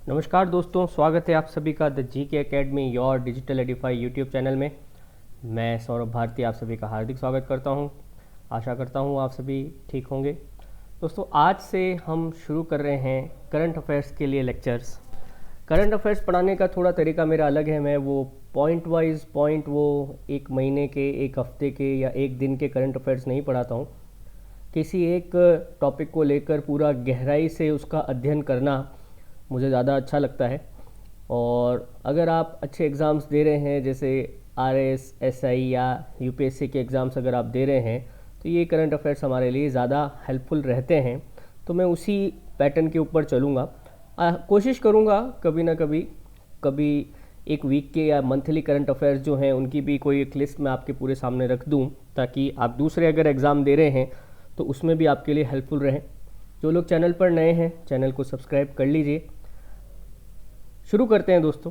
नमस्कार दोस्तों, स्वागत है आप सभी का द जी के academy your digital Edify YouTube channel में। मैं सौरभ भारती आप सभी का हार्दिक स्वागत करता हूं। आशा करता हूं आप सभी ठीक होंगे। दोस्तों, आज से हम शुरू कर रहे हैं करंट अफेयर्स के लिए लेक्चर्स। करंट अफेयर्स पढ़ाने का थोड़ा तरीका मेरा अलग है। मैं वो पॉइंट वाइज वो एक महीने के, एक हफ्ते के या एक दिन के करंट अफेयर्स नहीं पढ़ाता हूँ। किसी एक टॉपिक को लेकर पूरा गहराई से उसका अध्ययन करना मुझे ज़्यादा अच्छा लगता है। और अगर आप अच्छे एग्ज़ाम्स दे रहे हैं, जैसे RS, SI या UPSC के एग्ज़ाम्स अगर आप दे रहे हैं, तो ये करंट अफेयर्स हमारे लिए ज़्यादा हेल्पफुल रहते हैं। तो मैं उसी पैटर्न के ऊपर चलूँगा। कोशिश करूँगा कभी ना कभी एक वीक के या मंथली करंट अफेयर्स जो हैं उनकी भी कोई एक लिस्ट मैं आपके पूरे सामने रख दूँ, ताकि आप दूसरे अगर एग्ज़ाम दे रहे हैं तो उसमें भी आपके लिए हेल्पफुल रहें। जो लोग चैनल पर नए हैं, चैनल को सब्सक्राइब कर लीजिए। शुरू करते हैं दोस्तों।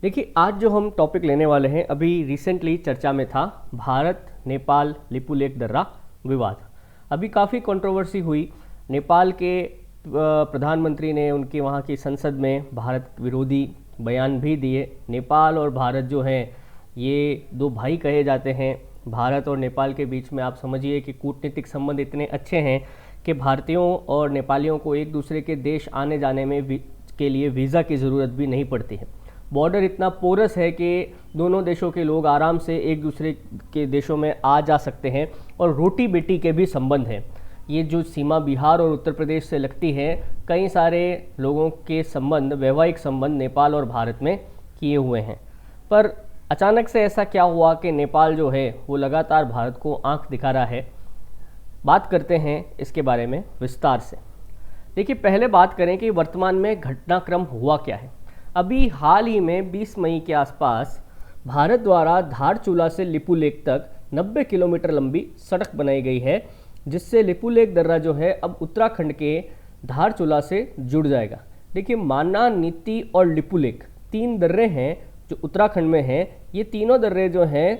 देखिए, आज जो हम टॉपिक लेने वाले हैं, अभी रिसेंटली चर्चा में था भारत नेपाल लिपुलेख दर्रा विवाद। अभी काफ़ी कंट्रोवर्सी हुई। नेपाल के प्रधानमंत्री ने उनके वहाँ की संसद में भारत विरोधी बयान भी दिए। नेपाल और भारत जो हैं ये दो भाई कहे जाते हैं। भारत और नेपाल के बीच में आप समझिए कि कूटनीतिक संबंध इतने अच्छे हैं कि भारतीयों और नेपालियों को एक दूसरे के देश आने जाने में के लिए वीज़ा की ज़रूरत भी नहीं पड़ती है। बॉर्डर इतना पोरस है कि दोनों देशों के लोग आराम से एक दूसरे के देशों में आ जा सकते हैं, और रोटी बेटी के भी संबंध हैं। ये जो सीमा बिहार और उत्तर प्रदेश से लगती है, कई सारे लोगों के संबंध, वैवाहिक संबंध नेपाल और भारत में किए हुए हैं। पर अचानक से ऐसा क्या हुआ कि नेपाल जो है वो लगातार भारत को आंख दिखा रहा है। बात करते हैं इसके बारे में विस्तार से। देखिए, पहले बात करें कि वर्तमान में घटनाक्रम हुआ क्या है। अभी हाल ही में 20 मई के आसपास भारत द्वारा धारचूला से लिपुलेख तक 90 किलोमीटर लंबी सड़क बनाई गई है, जिससे लिपुलेख दर्रा जो है अब उत्तराखंड के धारचूला से जुड़ जाएगा। देखिए, माना, नीति और लिपुलेख 3 दर्रे हैं जो उत्तराखंड में हैं। ये तीनों दर्रे जो हैं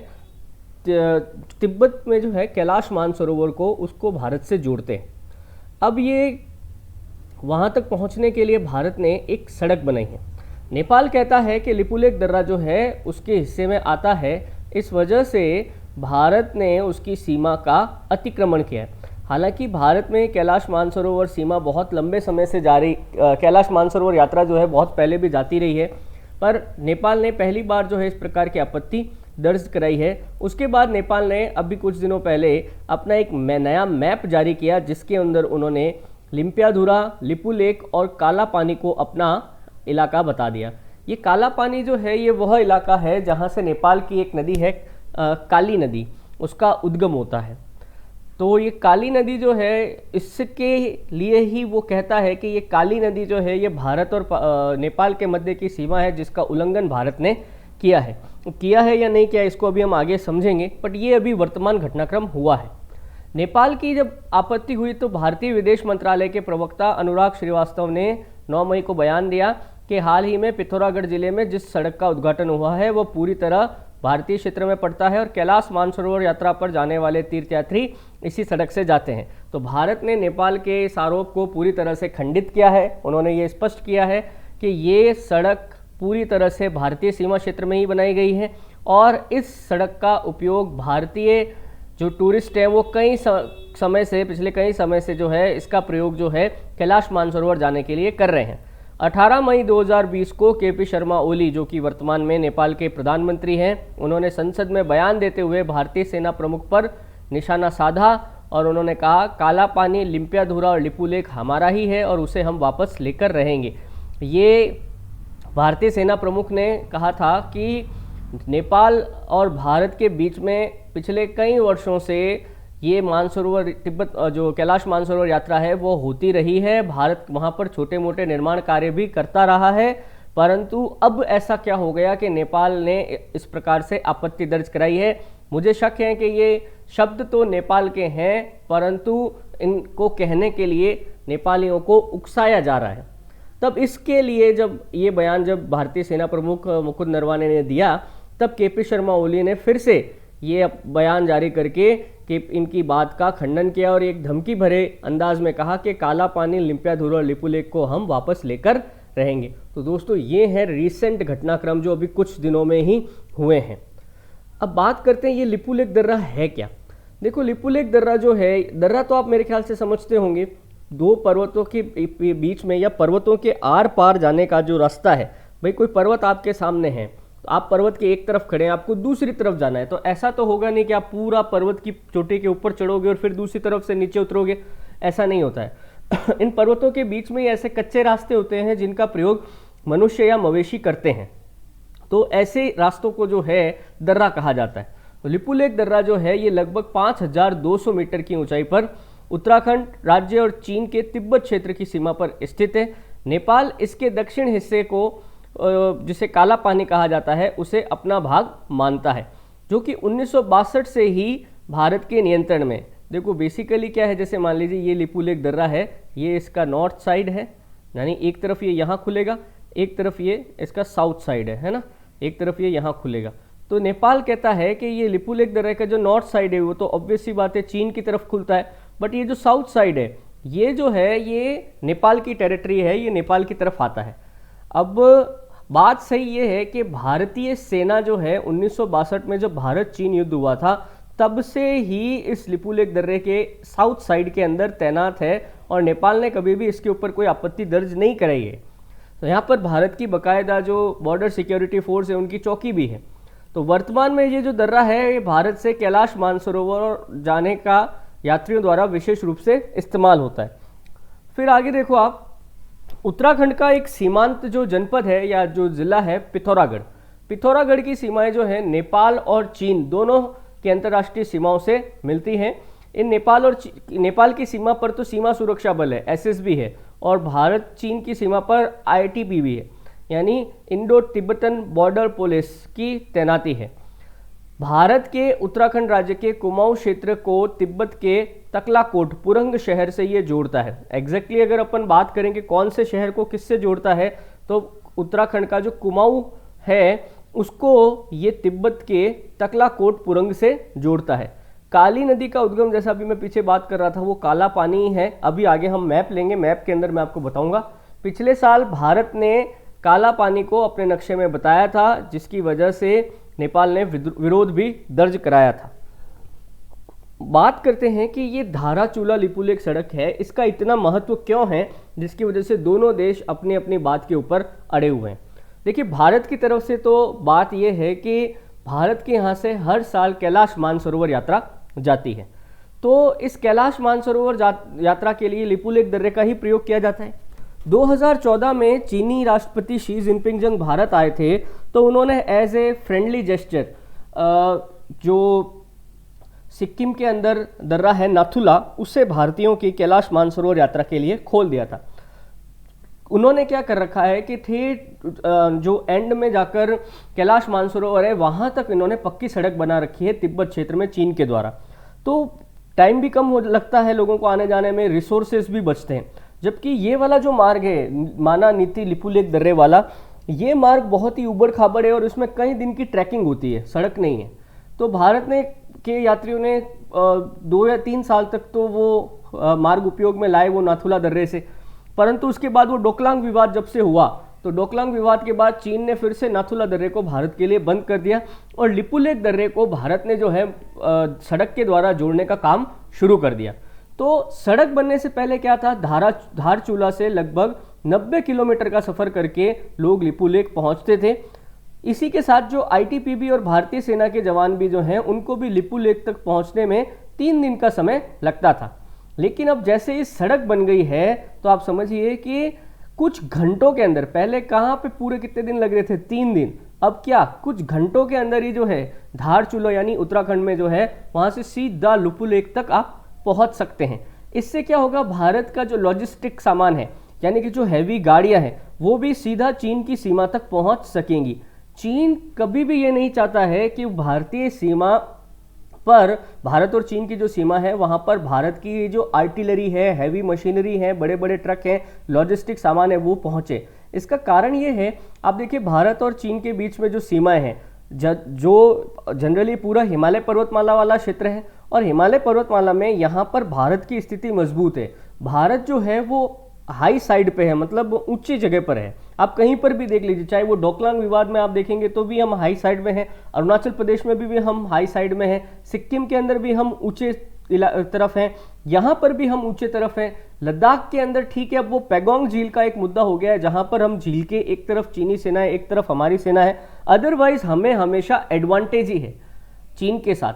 तिब्बत में जो है कैलाश मानसरोवर को, उसको भारत से जोड़ते हैं। अब ये वहाँ तक पहुँचने के लिए भारत ने एक सड़क बनाई है। नेपाल कहता है कि लिपुलेख दर्रा जो है उसके हिस्से में आता है, इस वजह से भारत ने उसकी सीमा का अतिक्रमण किया है। हालांकि भारत में कैलाश मानसरोवर सीमा बहुत लंबे समय से जारी, कैलाश मानसरोवर यात्रा जो है बहुत पहले भी जाती रही है, पर नेपाल ने पहली बार जो है इस प्रकार की आपत्ति दर्ज कराई है। उसके बाद नेपाल ने अभी कुछ दिनों पहले अपना एक नया मैप जारी किया, जिसके अंदर उन्होंने लिम्पियाधुरा, लिपुलेख और काला पानी को अपना इलाका बता दिया। ये काला पानी जो है ये वह इलाका है जहाँ से नेपाल की एक नदी है, काली नदी, उसका उद्गम होता है। तो ये काली नदी जो है, इसके लिए ही वो कहता है कि ये काली नदी जो है ये भारत और नेपाल के मध्य की सीमा है, जिसका उल्लंघन भारत ने किया है या नहीं किया इसको अभी हम आगे समझेंगे। बट ये अभी वर्तमान घटनाक्रम हुआ है। नेपाल की जब आपत्ति हुई तो भारतीय विदेश मंत्रालय के प्रवक्ता अनुराग श्रीवास्तव ने 9 मई को बयान दिया कि हाल ही में पिथौरागढ़ जिले में जिस सड़क का उद्घाटन हुआ है वो पूरी तरह भारतीय क्षेत्र में पड़ता है, और कैलाश मानसरोवर यात्रा पर जाने वाले तीर्थयात्री इसी सड़क से जाते हैं। तो भारत ने नेपाल के इस आरोप को पूरी तरह से खंडित किया है। उन्होंने ये स्पष्ट किया है कि ये सड़क पूरी तरह से भारतीय सीमा क्षेत्र में ही बनाई गई है, और इस सड़क का उपयोग भारतीय जो टूरिस्ट हैं वो पिछले कई समय से जो है इसका प्रयोग जो है कैलाश मानसरोवर जाने के लिए कर रहे हैं। 18 मई 2020 को KP शर्मा ओली, जो कि वर्तमान में नेपाल के प्रधानमंत्री हैं, उन्होंने संसद में बयान देते हुए भारतीय सेना प्रमुख पर निशाना साधा, और उन्होंने कहा, काला पानी, लिम्पियाधुरा और लिपुलेख हमारा ही है और उसे हम वापस लेकर रहेंगे। ये भारतीय सेना प्रमुख ने कहा था कि नेपाल और भारत के बीच में पिछले कई वर्षों से ये मानसरोवर, तिब्बत जो कैलाश मानसरोवर यात्रा है वो होती रही है। भारत वहाँ पर छोटे मोटे निर्माण कार्य भी करता रहा है, परंतु अब ऐसा क्या हो गया कि नेपाल ने इस प्रकार से आपत्ति दर्ज कराई है। मुझे शक है कि ये शब्द तो नेपाल के हैं, परंतु इनको कहने के लिए नेपालियों को उकसाया जा रहा है। तब इसके लिए जब भारतीय सेना प्रमुख मुकुंद नरवणे ने दिया, तब KP शर्मा ओली ने फिर से ये बयान जारी करके कि इनकी बात का खंडन किया और एक धमकी भरे अंदाज में कहा कि काला पानी, लिम्पियाधुरा और लिपुलेख को हम वापस लेकर रहेंगे। तो दोस्तों ये है रीसेंट घटनाक्रम जो अभी कुछ दिनों में ही हुए हैं। अब बात करते हैं ये लिपुलेख दर्रा है क्या। देखो लिपुलेख दर्रा जो है, दर्रा तो आप मेरे ख्याल से समझते होंगे, दो पर्वतों के बीच में या पर्वतों के आर पार जाने का जो रास्ता है। भाई कोई पर्वत आपके सामने है, आप पर्वत के एक तरफ खड़े हैं, आपको दूसरी तरफ जाना है, तो ऐसा तो होगा नहीं कि आप पूरा पर्वत की चोटी के ऊपर चढ़ोगे और फिर दूसरी तरफ से नीचे उतरोगे, ऐसा नहीं होता है। इन पर्वतों के बीच में ऐसे कच्चे रास्ते होते हैं जिनका प्रयोग मनुष्य या मवेशी करते हैं, तो ऐसे रास्तों को जो है दर्रा कहा जाता है। तो लिपुलेख दर्रा जो है ये लगभग 5200 मीटर की ऊंचाई पर उत्तराखंड राज्य और चीन के तिब्बत क्षेत्र की सीमा पर स्थित है। नेपाल इसके दक्षिण हिस्से को, जिसे काला पानी कहा जाता है, उसे अपना भाग मानता है, जो कि 1962 से ही भारत के नियंत्रण में। देखो बेसिकली क्या है, जैसे मान लीजिए ये लिपुलेख दर्रा है, ये इसका नॉर्थ साइड है, यानी एक तरफ ये यहाँ खुलेगा, एक तरफ ये इसका साउथ साइड है ना, एक तरफ ये यहाँ खुलेगा। तो नेपाल कहता है कि ये लिपुलेख दर्रे का जो नॉर्थ साइड है वो तो ऑब्वियस सी बात है चीन की तरफ खुलता है, बट ये जो साउथ साइड है ये जो है ये नेपाल की टेरिटरी है, ये नेपाल की तरफ आता है। अब बात सही ये है कि भारतीय सेना जो है 1962 में जब भारत चीन युद्ध हुआ था तब से ही इस लिपुलेख दर्रे के साउथ साइड के अंदर तैनात है और नेपाल ने कभी भी इसके ऊपर कोई आपत्ति दर्ज नहीं कराई है। तो यहाँ पर भारत की बाकायदा जो बॉर्डर सिक्योरिटी फोर्स है उनकी चौकी भी है। तो वर्तमान में ये जो दर्रा है ये भारत से कैलाश मानसरोवर जाने का यात्रियों द्वारा विशेष रूप से इस्तेमाल होता है। फिर आगे देखो आप, उत्तराखंड का एक सीमांत जो जनपद है या जो जिला है पिथौरागढ़, पिथौरागढ़ की सीमाएं जो है नेपाल और चीन दोनों की अंतर्राष्ट्रीय सीमाओं से मिलती हैं। इन नेपाल की सीमा पर तो सीमा सुरक्षा बल है, एसएसबी है, और भारत चीन की सीमा पर आईटीबीपी है, यानी इंडो तिब्बतन बॉर्डर पुलिस की तैनाती है। भारत के उत्तराखंड राज्य के कुमाऊं क्षेत्र को तिब्बत के तकलाकोट पुरंग शहर से ये जोड़ता है। एग्जैक्टली अगर अपन बात करें कि कौन से शहर को किससे जोड़ता है, तो उत्तराखंड का जो कुमाऊं है उसको ये तिब्बत के तकलाकोट पुरंग से जोड़ता है। काली नदी का उद्गम, जैसा अभी मैं पीछे बात कर रहा था, वो काला पानी है। अभी आगे हम मैप लेंगे, मैप के अंदर मैं आपको बताऊंगा। पिछले साल भारत ने काला पानी को अपने नक्शे में बताया था, जिसकी वजह से नेपाल ने विरोध भी दर्ज कराया था। बात करते हैं कि ये धाराचूला लिपुलेख सड़क है, इसका इतना महत्व क्यों है, जिसकी वजह से दोनों देश अपनी अपनी बात के ऊपर अड़े हुए हैं। देखिए भारत की तरफ से तो बात यह है कि भारत के यहाँ से हर साल कैलाश मानसरोवर यात्रा जाती है, तो इस कैलाश मानसरोवर यात्रा के लिए लिपुलेख दर्रे का ही प्रयोग किया जाता है। 2014 में चीनी राष्ट्रपति शी जिनपिंग जब भारत आए थे तो उन्होंने एज ए फ्रेंडली जेस्चर जो सिक्किम के अंदर दर्रा है नाथुला, उससे भारतीयों की कैलाश मानसरोवर यात्रा के लिए खोल दिया था। उन्होंने क्या कर रखा है कि जो एंड में जाकर कैलाश मानसरोवर है वहां तक इन्होंने पक्की सड़क बना रखी है तिब्बत क्षेत्र में चीन के द्वारा। तो टाइम भी कम हो लगता है लोगों को आने जाने में, रिसोर्सेज भी बचते हैं। जबकि ये वाला जो मार्ग है माना नीति लिपुलेख दर्रे वाला, ये मार्ग बहुत ही उबड़ खाबड़ है और इसमें कई दिन की ट्रैकिंग होती है, सड़क नहीं है। तो भारत ने के यात्रियों ने 2 या 3 साल तक तो वो मार्ग उपयोग में लाए वो नाथुला दर्रे से, परंतु उसके बाद वो डोकलांग विवाद जब से हुआ तो डोकलांग विवाद के बाद चीन ने फिर से नाथुला दर्रे को भारत के लिए बंद कर दिया और लिपुलेख दर्रे को भारत ने जो है सड़क के द्वारा जोड़ने का काम शुरू कर दिया। तो सड़क बनने से पहले क्या था, धारचूला से लगभग 90 किलोमीटर का सफर करके लोग लिपुलेख पहुंचते थे। इसी के साथ जो आईटीबीपी और भारतीय सेना के जवान भी जो हैं उनको भी लिपुलेख तक पहुंचने में 3 दिन का समय लगता था। लेकिन अब जैसे ये सड़क बन गई है तो आप समझिए कि कुछ घंटों के अंदर, पहले कहाँ पे पूरे कितने दिन लग रहे थे, 3 दिन, अब क्या कुछ घंटों के अंदर ही जो है धारचूला यानी उत्तराखंड में जो है वहां से सीधा लिपुलेख तक आप पहुंच सकते हैं। इससे क्या होगा, भारत का जो लॉजिस्टिक सामान है यानी कि जो हैवी गाड़ियां हैं वो भी सीधा चीन की सीमा तक पहुंच सकेंगी। चीन कभी भी ये नहीं चाहता है कि भारतीय सीमा पर, भारत और चीन की जो सीमा है वहां पर भारत की जो आर्टिलरी है, हैवी मशीनरी है, बड़े बड़े ट्रक हैं, लॉजिस्टिक सामान है वो पहुंचे। इसका कारण ये है, आप देखिए भारत और चीन के बीच में जो सीमाएं हैं, जो जनरली पूरा हिमालय पर्वतमाला वाला क्षेत्र है और हिमालय पर्वतमाला में यहाँ पर भारत की स्थिति मजबूत है। भारत जो है वो हाई साइड पे है, मतलब ऊंची जगह पर है, आप कहीं पर भी देख लीजिए, चाहे वो डोकलाम विवाद में आप देखेंगे तो भी हम हाई साइड में हैं, अरुणाचल प्रदेश में भी हम हाई साइड में हैं, सिक्किम के अंदर भी हम ऊंचे तरफ हैं, यहाँ पर भी हम ऊंचे तरफ हैं, लद्दाख के अंदर ठीक है। अब वो पैगोंग झील का एक मुद्दा हो गया है जहां पर हम झील के एक तरफ चीनी सेना है, एक तरफ हमारी सेना है, अदरवाइज हमें हमेशा एडवांटेज ही है चीन के साथ।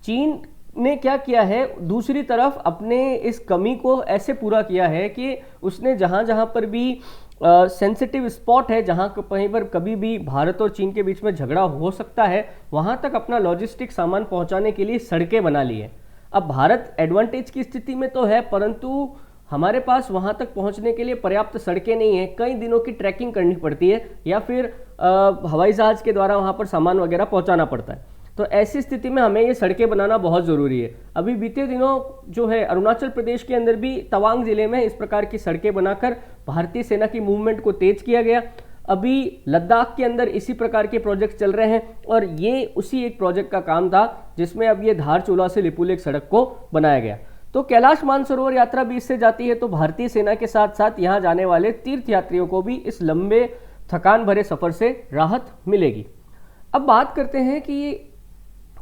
चीन ने क्या किया है, दूसरी तरफ अपने इस कमी को ऐसे पूरा किया है कि उसने जहां जहां पर भी सेंसिटिव स्पॉट है, जहां कहीं पर कभी भी भारत और चीन के बीच में झगड़ा हो सकता है, वहां तक अपना लॉजिस्टिक सामान पहुंचाने के लिए सड़कें बना ली है। अब भारत एडवांटेज की स्थिति में तो है, परंतु हमारे पास वहां तक पहुंचने के लिए पर्याप्त सड़कें नहीं है, कई दिनों की ट्रैकिंग करनी पड़ती है या फिर हवाई जहाज के द्वारा वहां पर सामान वगैरह पहुंचाना पड़ता है। तो ऐसी स्थिति में हमें ये सड़कें बनाना बहुत ज़रूरी है। अभी बीते दिनों जो है अरुणाचल प्रदेश के अंदर भी तवांग जिले में इस प्रकार की सड़कें बनाकर भारतीय सेना की मूवमेंट को तेज किया गया। अभी लद्दाख के अंदर इसी प्रकार के प्रोजेक्ट चल रहे हैं और ये उसी एक प्रोजेक्ट का काम था जिसमें अब ये धारचूला से लिपुलेख सड़क को बनाया गया। तो कैलाश मानसरोवर यात्रा भी इससे जाती है, तो भारतीय सेना के साथ साथ यहाँ जाने वाले तीर्थ यात्रियों को भी इस लंबे थकान भरे सफर से राहत मिलेगी। अब बात करते हैं कि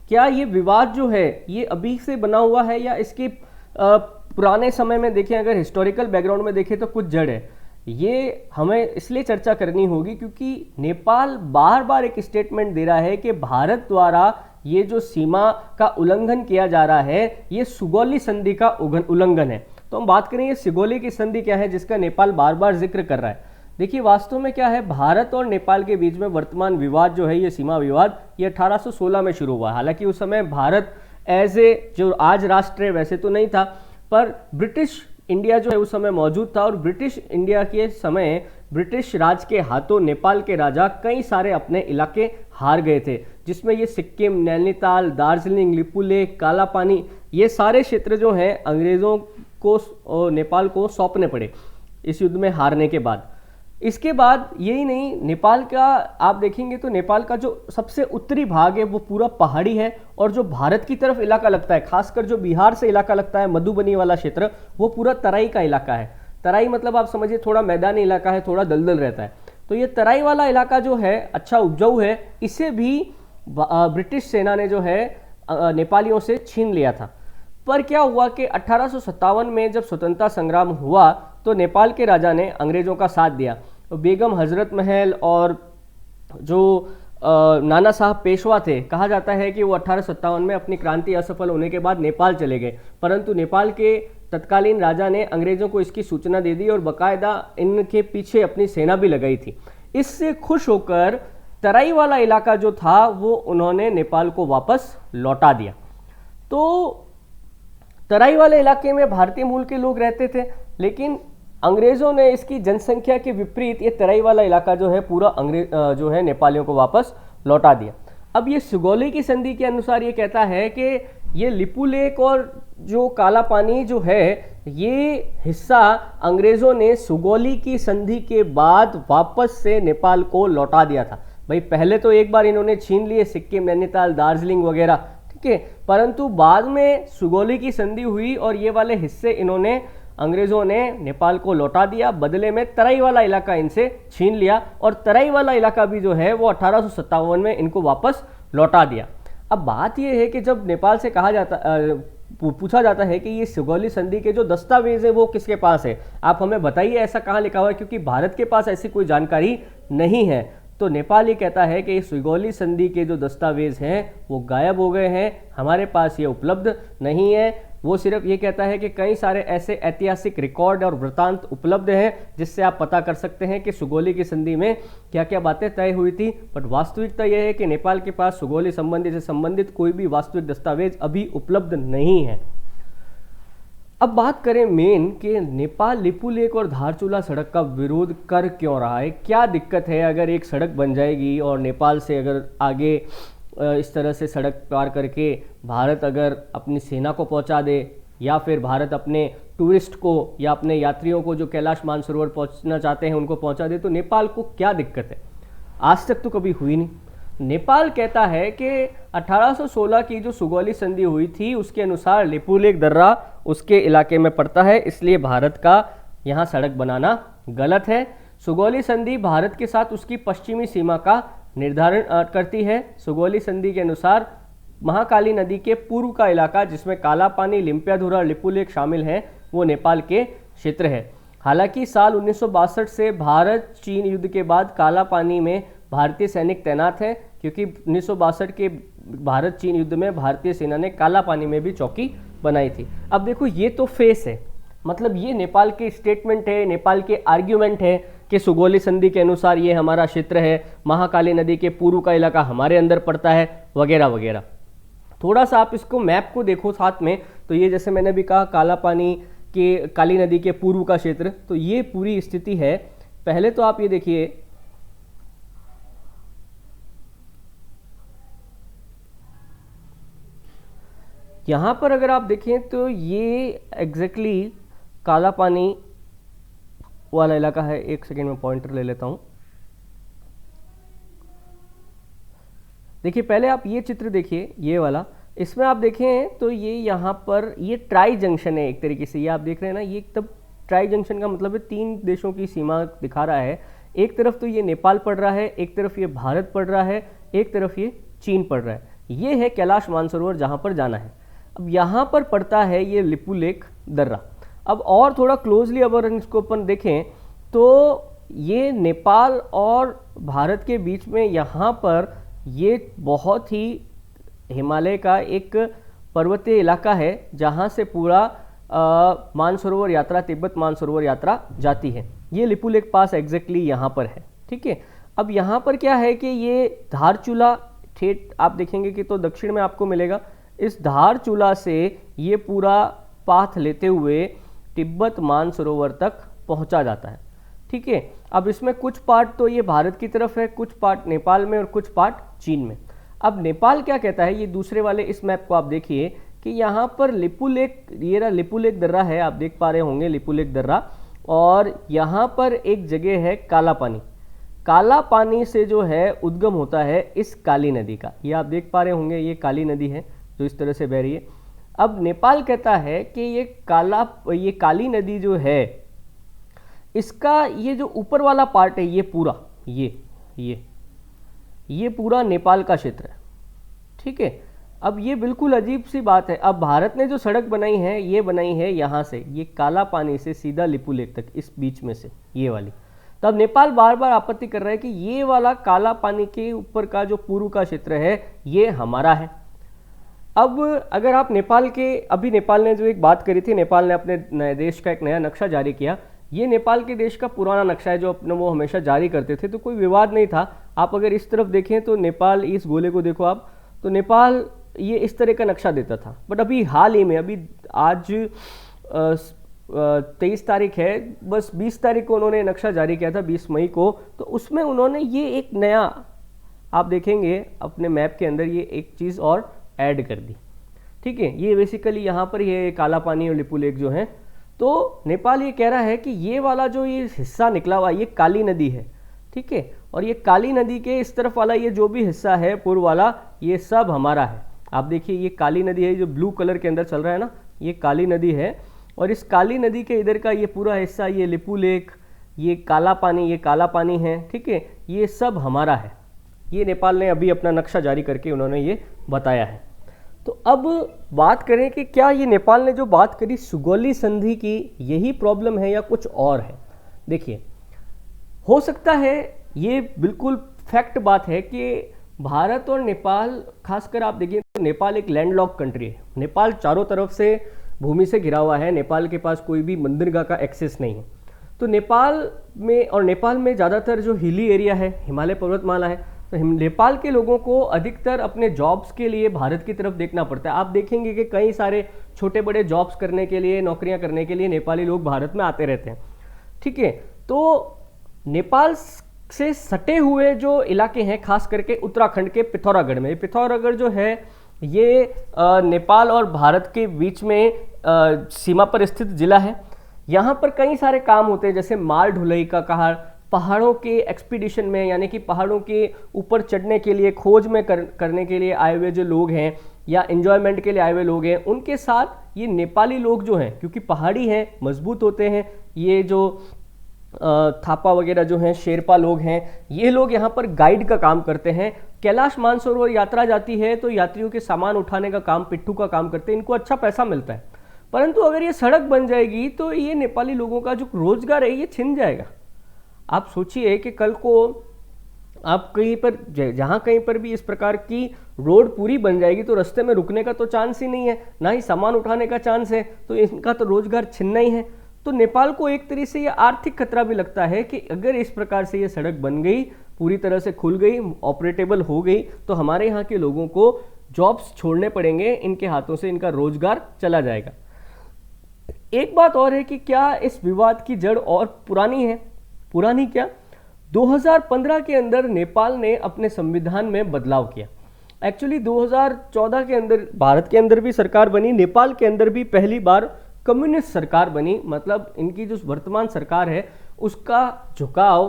क्या ये विवाद जो है ये अभी से बना हुआ है या इसके पुराने समय में देखें, अगर हिस्टोरिकल बैकग्राउंड में देखें तो कुछ जड़ है। ये हमें इसलिए चर्चा करनी होगी क्योंकि नेपाल बार बार एक स्टेटमेंट दे रहा है कि भारत द्वारा ये जो सीमा का उल्लंघन किया जा रहा है ये सुगौली संधि का उल्लंघन है। तो हम बात करें ये सुगौली की संधि क्या है जिसका नेपाल बार बार जिक्र कर रहा है। देखिए वास्तव में क्या है, भारत और नेपाल के बीच में वर्तमान विवाद जो है ये सीमा विवाद ये 1816 में शुरू हुआ। हालांकि उस समय भारत एज ए जो आज राष्ट्र है वैसे तो नहीं था, पर ब्रिटिश इंडिया जो है उस समय मौजूद था और ब्रिटिश इंडिया के समय ब्रिटिश राज के हाथों नेपाल के राजा कई सारे अपने इलाके हार गए थे, जिसमें ये सिक्किम, नैनीताल, दार्जिलिंग, लिपुलेख, कालापानी ये सारे क्षेत्र जो हैं अंग्रेज़ों को और नेपाल को सौंपने पड़े इस युद्ध में हारने के बाद। इसके बाद यही नहीं, नेपाल का आप देखेंगे तो नेपाल का जो सबसे उत्तरी भाग है वो पूरा पहाड़ी है और जो भारत की तरफ इलाका लगता है, खासकर जो बिहार से इलाका लगता है मधुबनी वाला क्षेत्र, वो पूरा तराई का इलाका है। तराई मतलब आप समझिए थोड़ा मैदानी इलाका है, थोड़ा दलदल रहता है। तो ये तराई वाला इलाका जो है अच्छा उपजाऊ है, इसे भी ब्रिटिश सेना ने जो है नेपालियों से छीन लिया था। पर क्या हुआ कि 1857 में जब स्वतंत्रता संग्राम हुआ तो नेपाल के राजा ने अंग्रेजों का साथ दिया। तो बेगम हजरत महल और जो नाना साहब पेशवा थे, कहा जाता है कि वो 1857 में अपनी क्रांति असफल होने के बाद नेपाल चले गए, परंतु नेपाल के तत्कालीन राजा ने अंग्रेजों को इसकी सूचना दे दी और बाकायदा इनके पीछे अपनी सेना भी लगाई थी। इससे खुश होकर तराई वाला इलाका जो था वो उन्होंने नेपाल को वापस लौटा दिया। तो तराई वाले इलाके में भारतीय मूल के लोग रहते थे, लेकिन अंग्रेजों ने इसकी जनसंख्या के विपरीत ये तराई वाला इलाका जो है पूरा जो है नेपालियों को वापस लौटा दिया। अब ये सुगौली की संधि के अनुसार ये कहता है कि ये लिपुलेख और जो काला पानी जो है ये हिस्सा अंग्रेजों ने सुगौली की संधि के बाद वापस से नेपाल को लौटा दिया था। भाई पहले तो एक बार इन्होंने छीन लिए सिक्किम, नैनीताल, दार्जिलिंग वगैरह, ठीक है, परंतु बाद में सुगौली की संधि हुई और ये वाले हिस्से इन्होंने अंग्रेजों ने नेपाल को लौटा दिया। बदले में तराई वाला इलाका इनसे छीन लिया और तराई वाला इलाका भी जो है वो 1857 में इनको वापस लौटा दिया। अब बात यह है कि जब नेपाल से पूछा जाता है कि ये सुगौली संधि के जो दस्तावेज है वो किसके पास है, आप हमें बताइए ऐसा कहाँ लिखा हुआ है, क्योंकि भारत के पास ऐसी कोई जानकारी नहीं है। तो नेपाल ये कहता है कि सुगौली संधि के जो दस्तावेज हैं वो गायब हो गए हैं, हमारे पास ये उपलब्ध नहीं है। वो सिर्फ ये कहता है कि कई सारे ऐसे ऐतिहासिक रिकॉर्ड और वृत्तांत उपलब्ध हैं जिससे आप पता कर सकते हैं कि सुगौली की संधि में क्या क्या बातें तय हुई थी। बट वास्तविकता यह है कि नेपाल के पास सुगौली संबंधी से संबंधित कोई भी वास्तविक दस्तावेज अभी उपलब्ध नहीं है। अब बात करें मेन कि नेपाल लिपुलेख और धारचूला सड़क का विरोध कर क्यों रहा है, क्या दिक्कत है अगर एक सड़क बन जाएगी और नेपाल से अगर आगे इस तरह से सड़क पार करके भारत अगर अपनी सेना को पहुंचा दे या फिर भारत अपने टूरिस्ट को या अपने यात्रियों को जो कैलाश मानसरोवर पहुंचना चाहते हैं उनको पहुंचा दे, तो नेपाल को क्या दिक्कत है? आज तक तो कभी हुई नहीं। नेपाल कहता है कि 1816 की जो सुगौली संधि हुई थी उसके अनुसार लिपुलेख दर्रा उसके इलाके में पड़ता है, इसलिए भारत का यहाँ सड़क बनाना गलत है। सुगौली संधि भारत के साथ उसकी पश्चिमी सीमा का निर्धारण करती है। सुगौली संधि के अनुसार महाकाली नदी के पूर्व का इलाका, जिसमें काला पानी, लिम्पियाधुरा और लिपुलेख शामिल हैं, वो नेपाल के क्षेत्र है। हालांकि साल 1962 से भारत चीन युद्ध के बाद काला पानी में भारतीय सैनिक तैनात हैं, क्योंकि 1962 के भारत चीन युद्ध में भारतीय सेना ने काला पानी में भी चौकी बनाई थी। अब देखो, ये तो फेस है, मतलब ये नेपाल के स्टेटमेंट है, नेपाल के आर्ग्यूमेंट है कि सुगौली संधि के अनुसार ये हमारा क्षेत्र है, महाकाली नदी के पूर्व का इलाका हमारे अंदर पड़ता है, वगैरह वगैरह। थोड़ा सा आप इसको मैप को देखो साथ में, तो ये जैसे मैंने भी कहा काला पानी के, काली नदी के पूर्व का क्षेत्र, तो ये पूरी स्थिति है। पहले तो आप ये देखिए, यहां पर अगर आप देखें तो ये एग्जैक्टली काला पानी वाला इलाका है। एक सेकेंड में पॉइंटर ले लेता हूं। देखिए, पहले आप ये चित्र देखिए, ये वाला, इसमें आप देखें तो ये यहाँ पर ये ट्राई जंक्शन है एक तरीके से। ये आप देख रहे हैं ना, ये तब ट्राई जंक्शन का मतलब है 3 देशों की सीमा दिखा रहा है। एक तरफ तो ये नेपाल पड़ रहा है, एक तरफ ये भारत पड़ रहा है, एक तरफ ये चीन पड़ रहा है। ये है कैलाश मानसरोवर जहाँ पर जाना है। अब यहाँ पर पड़ता है ये लिपुलेख दर्रा। अब और थोड़ा क्लोजली अगर इसको अपन देखें तो ये नेपाल और भारत के बीच में यहाँ पर ये बहुत ही हिमालय का एक पर्वतीय इलाका है, जहाँ से पूरा मानसरोवर यात्रा, तिब्बत मानसरोवर यात्रा जाती है। ये लिपुलेख पास एग्जैक्टली यहाँ पर है, ठीक है। अब यहाँ पर क्या है कि ये धारचूला ठेठ आप देखेंगे कि तो दक्षिण में आपको मिलेगा। इस धारचूला से ये पूरा पाथ लेते हुए तिब्बत मानसरोवर तक पहुँचा जाता है, ठीक है। अब इसमें कुछ पार्ट तो ये भारत की तरफ है, कुछ पार्ट नेपाल में और कुछ पार्ट चीन में। अब नेपाल क्या कहता है, ये दूसरे वाले इस मैप को आप देखिए कि यहाँ पर लिपुलेख, ये रहा लिपुलेख दर्रा है, आप देख पा रहे होंगे लिपुलेख दर्रा, और यहाँ पर एक जगह है काला पानी। काला पानी से जो है उद्गम होता है इस काली नदी का, ये आप देख पा रहे होंगे, ये काली नदी है जो इस तरह से बह रही है। अब नेपाल कहता है कि ये काली नदी जो है, इसका ये जो ऊपर वाला पार्ट है, ये पूरा ये पूरा नेपाल का क्षेत्र है, ठीक है। अब ये बिल्कुल अजीब सी बात है। अब भारत ने जो सड़क बनाई है, ये बनाई है यहाँ से, ये काला पानी से सीधा लिपुलेख तक, इस बीच में से ये वाली। तो अब नेपाल बार बार आपत्ति कर रहा है कि ये वाला काला पानी के ऊपर का जो पूर्व का क्षेत्र है, ये हमारा है। अब अगर आप नेपाल के, अभी नेपाल ने जो एक बात करी थी, नेपाल ने अपने नए देश का एक नया नक्शा जारी किया। ये नेपाल के देश का पुराना नक्शा है जो अपने वो हमेशा जारी करते थे, तो कोई विवाद नहीं था। आप अगर इस तरफ देखें तो नेपाल, इस गोले को देखो आप, तो नेपाल ये इस तरह का नक्शा देता था। बट अभी हाल ही में, अभी आज 23 तारीख है, बस 20 तारीख को उन्होंने नक्शा जारी किया था, 20 मई को। तो उसमें उन्होंने ये एक नया, आप देखेंगे अपने मैप के अंदर, ये एक चीज़ और ऐड कर दी, ठीक है। ये बेसिकली यहाँ पर ये काला पानी और लिपुलेख जो है, तो नेपाल ये कह रहा है कि ये वाला जो ये हिस्सा निकला हुआ, ये काली नदी है, ठीक है। और ये काली नदी के इस तरफ वाला ये जो भी हिस्सा है पूर्व वाला, ये सब हमारा है। आप देखिए, ये काली नदी है जो ब्लू कलर के अंदर चल रहा है ना, ये काली नदी है। और इस काली नदी के इधर का ये पूरा हिस्सा, ये लिपुलेख, ये काला पानी है, ठीक है, ये सब हमारा है। ये नेपाल ने अभी अपना नक्शा जारी करके उन्होंने ये बताया है। तो अब बात करें कि क्या ये नेपाल ने जो बात करी सुगौली संधि की, यही प्रॉब्लम है या कुछ और है। देखिए, हो सकता है, ये बिल्कुल फैक्ट बात है कि भारत और नेपाल, खासकर आप देखिए तो नेपाल एक लैंडलॉक कंट्री है। नेपाल चारों तरफ से भूमि से घिरा हुआ है, नेपाल के पास कोई भी बंदरगाह का एक्सेस नहीं है। तो नेपाल में ज़्यादातर जो हिली एरिया है, हिमालय पर्वतमाला है, तो नेपाल के लोगों को अधिकतर अपने जॉब्स के लिए भारत की तरफ देखना पड़ता है। आप देखेंगे कि कई सारे छोटे बड़े जॉब्स करने के लिए, नौकरियां करने के लिए नेपाली लोग भारत में आते रहते हैं, ठीक है। तो नेपाल से सटे हुए जो इलाके हैं, खास करके उत्तराखंड के पिथौरागढ़ में, पिथौरागढ़ जो है ये नेपाल और भारत के बीच में सीमा पर स्थित जिला है। यहाँ पर कई सारे काम होते हैं, जैसे माल ढुलाई का कहा, पहाड़ों के एक्सपीडिशन में, यानी कि पहाड़ों के ऊपर चढ़ने के लिए, खोज में करने के लिए आए हुए जो लोग हैं, या एंजॉयमेंट के लिए आए हुए लोग हैं, उनके साथ ये नेपाली लोग जो हैं, क्योंकि पहाड़ी हैं, मजबूत होते हैं, ये जो थापा वगैरह जो हैं, शेरपा लोग हैं, ये लोग यहाँ पर गाइड का काम करते हैं। कैलाश मानसरोवर यात्रा जाती है तो यात्रियों के सामान उठाने का काम पिट्ठू का काम करते हैं, इनको अच्छा पैसा मिलता है। परंतु अगर ये सड़क बन जाएगी तो ये नेपाली लोगों का जो रोजगार है ये छिन जाएगा। आप सोचिए कि कल को आप कहीं पर जहाँ कहीं पर भी इस प्रकार की रोड पूरी बन जाएगी तो रास्ते में रुकने का तो चांस ही नहीं है, ना ही सामान उठाने का चांस है, तो इनका तो रोजगार छिनना ही है। तो नेपाल को एक तरह से ये आर्थिक खतरा भी लगता है कि अगर इस प्रकार से ये सड़क बन गई, पूरी तरह से खुल गई, ऑपरेटेबल हो गई, तो हमारे यहाँ के लोगों को जॉब्स छोड़ने पड़ेंगे, इनके हाथों से इनका रोजगार चला जाएगा। एक बात और है कि क्या इस विवाद की जड़ और पुरानी है? पुरानी क्या, 2015 के अंदर नेपाल ने अपने संविधान में बदलाव किया। एक्चुअली 2014 के अंदर भारत के अंदर भी सरकार बनी, नेपाल के अंदर भी पहली बार कम्युनिस्ट सरकार बनी। मतलब इनकी जो वर्तमान सरकार है उसका झुकाव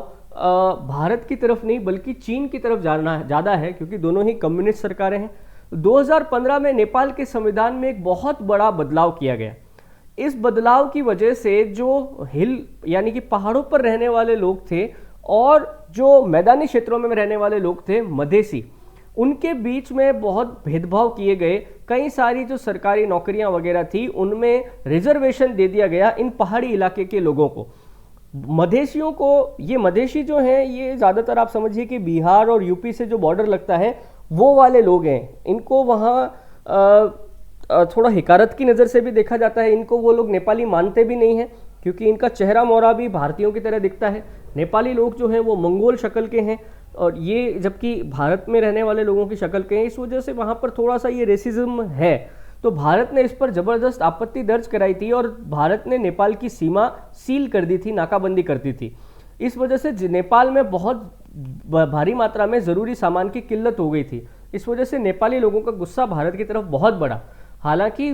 भारत की तरफ नहीं बल्कि चीन की तरफ जाना ज़्यादा है, क्योंकि दोनों ही कम्युनिस्ट सरकारें हैं। 2015 में नेपाल के संविधान में एक बहुत बड़ा बदलाव किया गया। इस बदलाव की वजह से जो हिल यानी कि पहाड़ों पर रहने वाले लोग थे और जो मैदानी क्षेत्रों में रहने वाले लोग थे मधेसी, उनके बीच में बहुत भेदभाव किए गए। कई सारी जो सरकारी नौकरियां वगैरह थी उनमें रिजर्वेशन दे दिया गया इन पहाड़ी इलाके के लोगों को, मधेसियों को। ये मधेसी जो हैं ये ज़्यादातर आप समझिए कि बिहार और यूपी से जो बॉर्डर लगता है वो वाले लोग हैं। इनको वहाँ थोड़ा हिकारत की नज़र से भी देखा जाता है। इनको वो लोग नेपाली मानते भी नहीं हैं क्योंकि इनका चेहरा मोहरा भी भारतीयों की तरह दिखता है। नेपाली लोग जो हैं वो मंगोल शक्ल के हैं और ये जबकि भारत में रहने वाले लोगों की शक्ल के हैं, इस वजह से वहाँ पर थोड़ा सा ये रेसिज्म है। तो भारत ने इस पर ज़बरदस्त आपत्ति दर्ज कराई थी और भारत ने नेपाल की सीमा सील कर दी थी, नाकाबंदी कर दी थी। इस वजह से नेपाल में बहुत भारी मात्रा में ज़रूरी सामान की किल्लत हो गई थी। इस वजह से नेपाली लोगों का गुस्सा भारत की तरफ बहुत बढ़ा। हालांकि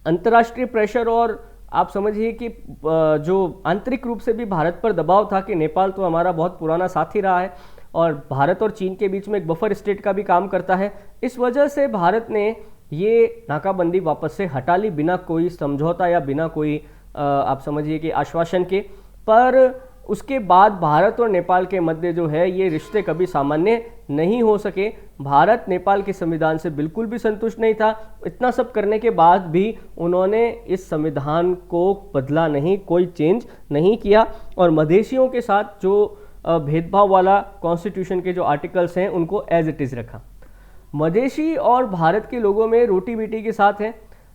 अंतर्राष्ट्रीय प्रेशर और आप समझिए कि जो आंतरिक रूप से भी भारत पर दबाव था कि नेपाल तो हमारा बहुत पुराना साथी रहा है और भारत और चीन के बीच में एक बफर स्टेट का भी काम करता है, इस वजह से भारत ने ये नाकाबंदी वापस से हटा ली बिना कोई समझौता या बिना कोई आप समझिए कि आश्वासन के। पर उसके बाद भारत और नेपाल के मध्य जो है ये रिश्ते कभी सामान्य नहीं हो सके। भारत नेपाल के संविधान से बिल्कुल भी संतुष्ट नहीं था। इतना सब करने के बाद भी उन्होंने इस संविधान को बदला नहीं, कोई चेंज नहीं किया और मधेसियों के साथ जो भेदभाव वाला कॉन्स्टिट्यूशन के जो आर्टिकल्स हैं उनको एज इट इज़ रखा। मधेसी और भारत के लोगों में रोटी बेटी के साथ हैं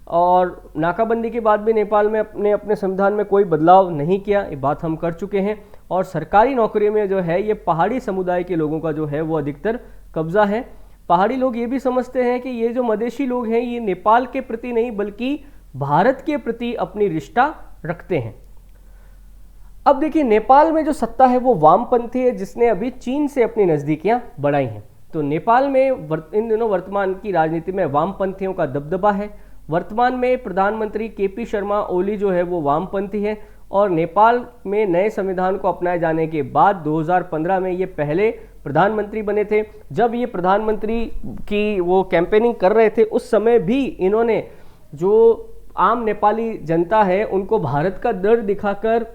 और नाकाबंदी के बाद भी नेपाल में अपने संविधान में कोई बदलाव नहीं किया, ये बात हम कर चुके हैं। और सरकारी नौकरी में जो है ये पहाड़ी समुदाय के लोगों का जो है वो अधिकतर कब्जा है। पहाड़ी लोग ये भी समझते हैं कि ये जो मधेसी लोग हैं ये नेपाल के प्रति नहीं बल्कि भारत के प्रति अपनी रिश्ता रखते हैं। अब देखिए नेपाल में जो सत्ता है वो वामपंथी है जिसने अभी चीन से अपनी नज़दीकियां बढ़ाई हैं। तो नेपाल में इन दिनों वर्तमान की राजनीति में वामपंथियों का दबदबा है। वर्तमान में प्रधानमंत्री केपी शर्मा ओली जो है वो वामपंथी है और नेपाल में नए संविधान को अपनाए जाने के बाद 2015 में ये पहले प्रधानमंत्री बने थे। जब ये प्रधानमंत्री की वो कैंपेनिंग कर रहे थे उस समय भी इन्होंने जो आम नेपाली जनता है उनको भारत का डर दिखाकर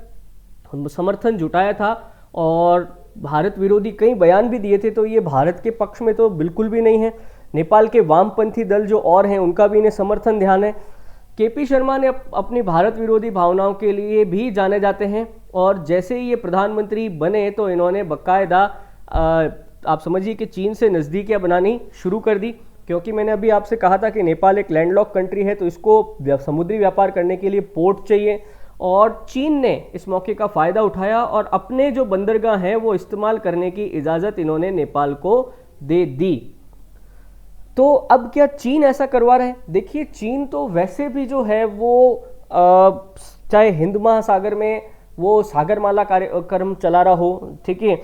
समर्थन जुटाया था और भारत विरोधी कई बयान भी दिए थे। तो ये भारत के पक्ष में तो बिल्कुल भी नहीं है। नेपाल के वामपंथी दल जो और हैं उनका भी इन्हें समर्थन ध्यान है। केपी शर्मा ने अपनी भारत विरोधी भावनाओं के लिए भी जाने जाते हैं और जैसे ही ये प्रधानमंत्री बने तो इन्होंने बाकायदा आप समझिए कि चीन से नज़दीकियां बनानी शुरू कर दी, क्योंकि मैंने अभी आपसे कहा था कि नेपाल एक लैंडलॉक कंट्री है तो इसको समुद्री व्यापार करने के लिए पोर्ट चाहिए और चीन ने इस मौके का फ़ायदा उठाया और अपने जो बंदरगाह हैं वो इस्तेमाल करने की इजाज़त इन्होंने नेपाल को दे दी। तो अब क्या चीन ऐसा करवा रहे हैं? देखिए चीन तो वैसे भी जो है वो चाहे हिंद महासागर में वो सागरमाला कार्यक्रम चला रहा हो, ठीक है,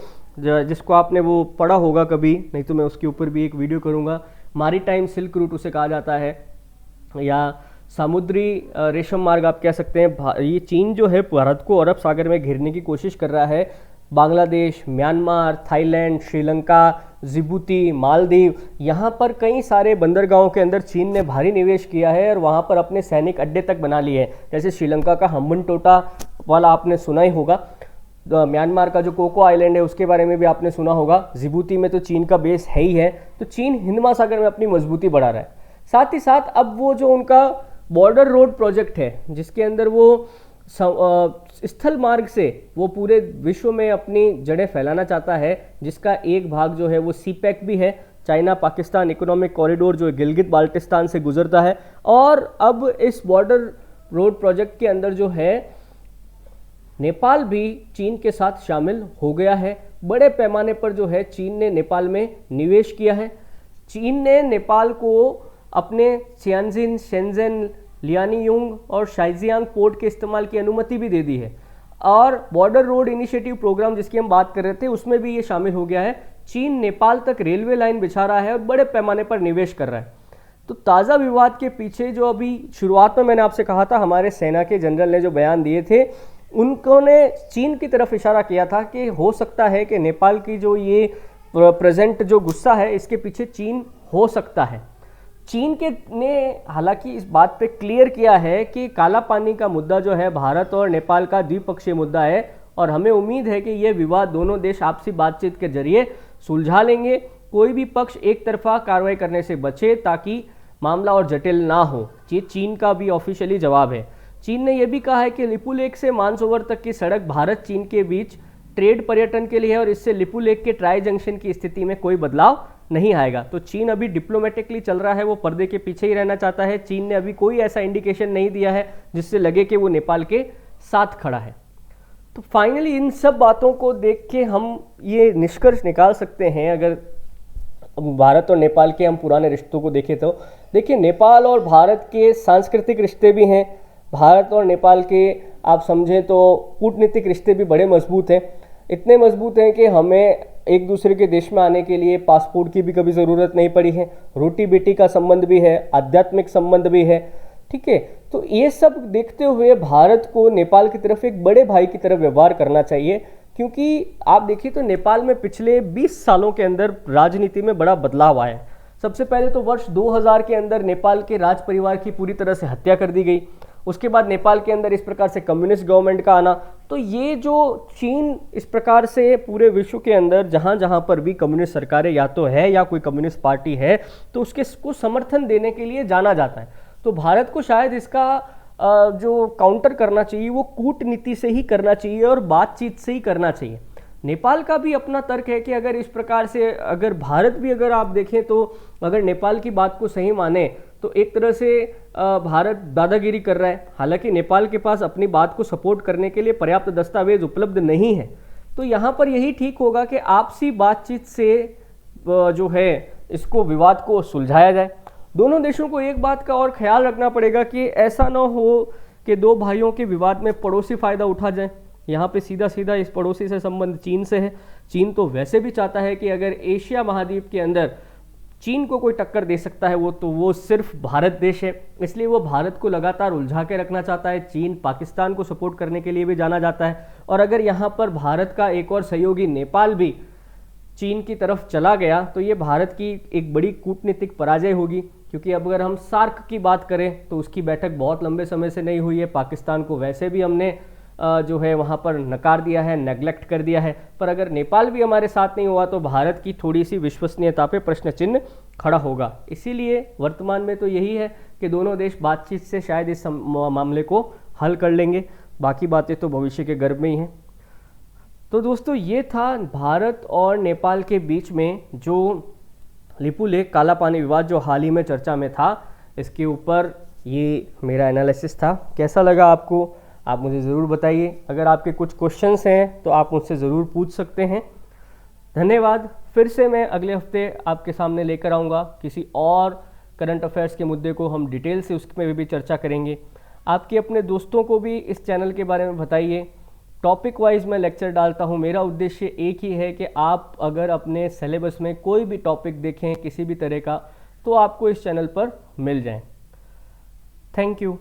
जिसको आपने वो पढ़ा होगा कभी, नहीं तो मैं उसके ऊपर भी एक वीडियो करूँगा। मैरीटाइम सिल्क रूट उसे कहा जाता है या समुद्री रेशम मार्ग आप कह सकते हैं। ये चीन जो है भारत को अरब सागर में घेरने की कोशिश कर रहा है। Bangladesh, Myanmar, Thailand, Sri Lanka, Djibouti, Maldives, यहाँ पर कई सारे बंदरगाहों के अंदर चीन ने भारी निवेश किया है और वहाँ पर अपने सैनिक अड्डे तक बना लिए हैं। जैसे श्रीलंका का हम्बनटोटा वाला आपने सुना ही होगा। म्यांमार का जो कोको आइलैंड है उसके बारे में भी आपने सुना होगा। जिबूती में तो चीन का बेस है ही है, तो चीन हिंद महासागर में अपनी मजबूती बढ़ा रहा है। साथ ही साथ अब वो जो उनका बॉर्डर रोड प्रोजेक्ट है, जिसके अंदर वो स्थल मार्ग से वो पूरे विश्व में अपनी जड़ें फैलाना चाहता है, जिसका एक भाग जो है वो सीपैक भी है, चाइना पाकिस्तान इकोनॉमिक कॉरिडोर, जो गिलगित बाल्टिस्तान से गुजरता है। और अब इस बॉर्डर रोड प्रोजेक्ट के अंदर जो है नेपाल भी चीन के साथ शामिल हो गया है। बड़े पैमाने पर जो है चीन ने नेपाल में निवेश किया है। चीन ने नेपाल को अपने सियानजिन, शेंजन, लियानियुंग और शाइजियांग पोर्ट के इस्तेमाल की अनुमति भी दे दी है। और बॉर्डर रोड इनिशिएटिव प्रोग्राम जिसकी हम बात कर रहे थे उसमें भी ये शामिल हो गया है। चीन नेपाल तक रेलवे लाइन बिछा रहा है और बड़े पैमाने पर निवेश कर रहा है। तो ताज़ा विवाद के पीछे जो अभी शुरुआत में मैंने आपसे कहा था, हमारे सेना के जनरल ने जो बयान दिए थे, उन्होंने चीन की तरफ इशारा किया था कि हो सकता है कि नेपाल की जो ये प्रेजेंट जो गुस्सा है इसके पीछे चीन हो सकता है। चीन के ने हालांकि इस बात पे क्लियर किया है कि काला पानी का मुद्दा जो है भारत और नेपाल का द्विपक्षीय मुद्दा है और हमें उम्मीद है कि यह विवाद दोनों देश आपसी बातचीत के जरिए सुलझा लेंगे। कोई भी पक्ष एक तरफा कार्रवाई करने से बचे ताकि मामला और जटिल ना हो। ये चीन का भी ऑफिशियली जवाब है। चीन ने यह भी कहा है कि लिपुलेख से मानसरोवर तक की सड़क भारत चीन के बीच ट्रेड पर्यटन के लिए है और इससे लिपुलेख के ट्राई जंक्शन की स्थिति में कोई बदलाव नहीं आएगा। तो चीन अभी डिप्लोमेटिकली चल रहा है, वो पर्दे के पीछे ही रहना चाहता है। चीन ने अभी कोई ऐसा इंडिकेशन नहीं दिया है जिससे लगे कि वो नेपाल के साथ खड़ा है। तो फाइनली इन सब बातों को देख के हम ये निष्कर्ष निकाल सकते हैं, अगर भारत और नेपाल के हम पुराने रिश्तों को देखें तो देखिए, नेपाल और भारत के सांस्कृतिक रिश्ते भी हैं। भारत और नेपाल के आप समझें तो कूटनीतिक रिश्ते भी बड़े मजबूत हैं। इतने मजबूत हैं कि हमें एक दूसरे के देश में आने के लिए पासपोर्ट की भी कभी ज़रूरत नहीं पड़ी है। रोटी बेटी का संबंध भी है, आध्यात्मिक संबंध भी है। ठीक है, तो ये सब देखते हुए भारत को नेपाल की तरफ एक बड़े भाई की तरफ व्यवहार करना चाहिए, क्योंकि आप देखिए तो नेपाल में पिछले 20 सालों के अंदर राजनीति में बड़ा बदलाव आया है। सबसे पहले तो वर्ष 2000 के अंदर नेपाल के राज परिवार की पूरी तरह से हत्या कर दी गई। उसके बाद नेपाल के अंदर इस प्रकार से कम्युनिस्ट गवर्नमेंट का आना। तो ये जो चीन इस प्रकार से पूरे विश्व के अंदर जहाँ जहाँ पर भी कम्युनिस्ट सरकारें या तो है या कोई कम्युनिस्ट पार्टी है तो उसके को समर्थन देने के लिए जाना जाता है। तो भारत को शायद इसका जो काउंटर करना चाहिए वो कूटनीति से ही करना चाहिए और बातचीत से ही करना चाहिए। नेपाल का भी अपना तर्क है कि अगर इस प्रकार से अगर भारत भी अगर आप देखें तो अगर नेपाल की बात को सही माने तो एक तरह से भारत दादागिरी कर रहा है। हालांकि नेपाल के पास अपनी बात को सपोर्ट करने के लिए पर्याप्त दस्तावेज उपलब्ध नहीं है। तो यहाँ पर यही ठीक होगा कि आपसी बातचीत से जो है इसको विवाद को सुलझाया जाए। दोनों देशों को एक बात का और ख्याल रखना पड़ेगा कि ऐसा ना हो कि दो भाइयों के विवाद में पड़ोसी फायदा उठा जाए। यहाँ पे सीधा सीधा इस पड़ोसी से संबंध चीन से है। चीन तो वैसे भी चाहता है कि अगर एशिया महाद्वीप के अंदर चीन को कोई टक्कर दे सकता है वो सिर्फ भारत देश है। इसलिए वो भारत को लगातार उलझा के रखना चाहता है। चीन पाकिस्तान को सपोर्ट करने के लिए भी जाना जाता है। और अगर यहाँ पर भारत का एक और सहयोगी नेपाल भी चीन की तरफ चला गया तो ये भारत की एक बड़ी कूटनीतिक पराजय होगी। क्योंकि अब अगर हम सार्क की बात करें तो उसकी बैठक बहुत लंबे समय से नहीं हुई है। पाकिस्तान को वैसे भी हमने जो है वहाँ पर नकार दिया है, नेग्लेक्ट कर दिया है। पर अगर नेपाल भी हमारे साथ नहीं हुआ तो भारत की थोड़ी सी विश्वसनीयता पे प्रश्न चिन्ह खड़ा होगा। इसीलिए वर्तमान में तो यही है कि दोनों देश बातचीत से शायद इस मामले को हल कर लेंगे। बाकी बातें तो भविष्य के गर्भ में ही हैं। तो दोस्तों, ये था भारत और नेपाल के बीच में जो लिपुलेख काला पानी विवाद जो हाल ही में चर्चा में था, इसके ऊपर ये मेरा एनालिसिस था। कैसा लगा आपको, आप मुझे ज़रूर बताइए। अगर आपके कुछ क्वेश्चंस हैं तो आप मुझसे ज़रूर पूछ सकते हैं। धन्यवाद। फिर से मैं अगले हफ्ते आपके सामने लेकर आऊँगा किसी और करंट अफेयर्स के मुद्दे को, हम डिटेल से उसमें भी चर्चा करेंगे। आपके अपने दोस्तों को भी इस चैनल के बारे में बताइए। टॉपिक वाइज मैं लेक्चर डालता हूँ। मेरा उद्देश्य एक ही है कि आप अगर अपने सिलेबस में कोई भी टॉपिक देखें किसी भी तरह का तो आपको इस चैनल पर मिल जाए। Thank you.